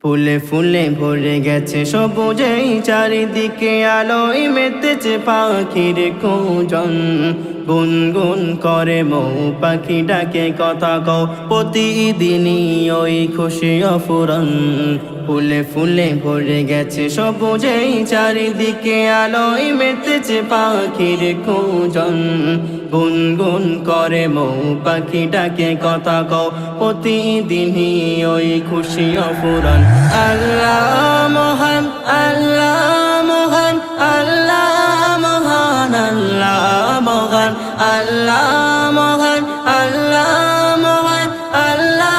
ফুলে ফুলে ভরে গেছে সবুজেই চারিদিকে আলোয় মেতেছে পাখির কুজন। গুনগুন করে মৌ পাখি ডাকে কথা কও, প্রতিদিনই ওই খুশি অফুরন। ফুলে ফুলে ভরে গেছে সবুজেই চারিদিকে আলোয় মেতেছে পাখির কুজন। গুনগুন করে মৌ পাখি ডাকে কথা কও, প্রতিদিনই ওই খুশি অফুরন। আল্লাহ মহান, আল্লাহ মহান, আল্লাহ মহান, আল্লাহ মহান, আল্লাহ মহান, আল্লাহ মহান, আল্লাহ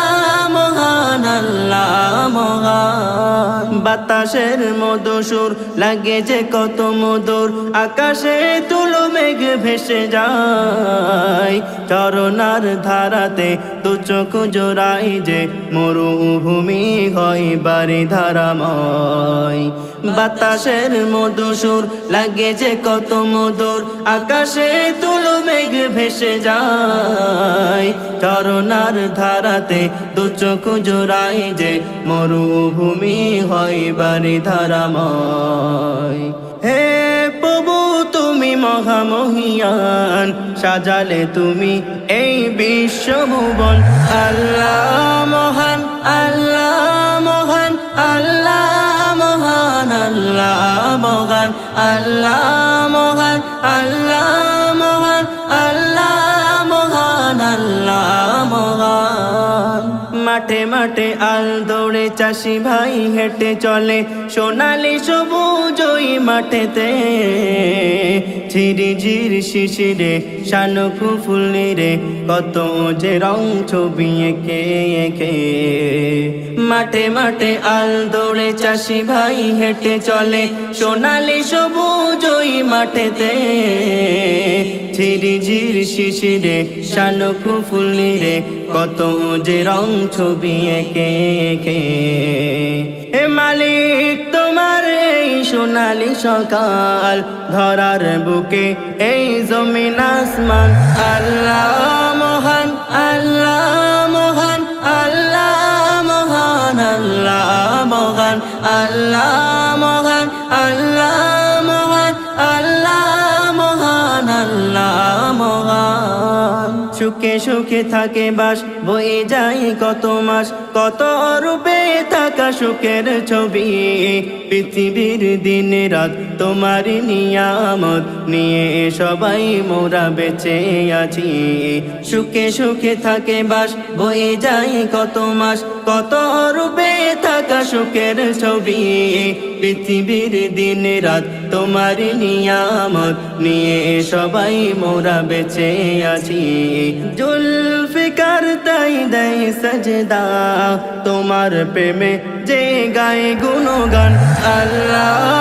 মহান, আল্লাহ মহান। বাতাসের মধুসুর লাগে যে কত মধুর, আকাশে তুলো মেঘ ভেসে যায়। চরণার ধারাতে দু চোখ জোড়াই যে মরুভূমি হয় বাড়ি ধারাময়। বাতাসের মধুসুর লাগে যে কত মধুর, আকাশে তুলো মেঘ ভেসে যায়। চরণার ধারাতে দু চোখ জোড়াই যে মরুভূমি হয় বাড়ি ধারাময়। হে প্রভু তুমি মহামহিয়ান, সাজালে তুমি এই বিশ্বভুবন। আল্লাহ মহান, আল্লাহ মহান, আল্লাহ মহান, আল্লাহ মহান, আল্লাহ মহান, আল্লাহ মহান, আল্লাহ মহান, আল্লাহ মহান। মাঠে মাঠে আল দৌড়ে চাষি ভাই হেঁটে চলে সোনালি সবুজ ওই মাঠেতে। ঝিরিঝির শিশিরে শানুক ফুল রে কত যে রং ছবি এঁকে এঁকে। মাঠে মাঠে আল দৌড়ে চাষি ভাই হেঁটে চলে সোনালি সবুজ ওই মাঠেতে। ঝিরিঝির শিশিরে শানুক ফুল রে কত যে রং ছবি এঁকে এঁকে। হে মালিক তোমার এই সোনালি সকাল, ধরার বুকে এই জমিন আসমান। আল্লাহ মহান, আল্লাহ মহান, আল্লাহ মহান, আল্লাহ মহান, আল্লাহ মহান, আল্লাহ মহান, আল্লাহ মহান, আল্লাহ মহান। সুখে সুখে থাকে বাস বয়ে যায় কত মাস, কত রূপে থাকা সুখের ছবি। পৃথিবীর দিন রাত তোমার নিয়ামত নিয়ে সবাই মোরা বেঁচে আছি। সুখে সুখে থাকে বাস বয়ে যায় কত মাস, কত রূপে থাকা সুখের ছবি। পৃথিবীর দিন রাত তোমার নিয়ামত নিয়ে সবাই মোরা বেঁচে আছি। জুলফিকার তাই দেয় সাজদা তোমার প্রেমে যে গায়ে গুণগান। আল্লাহ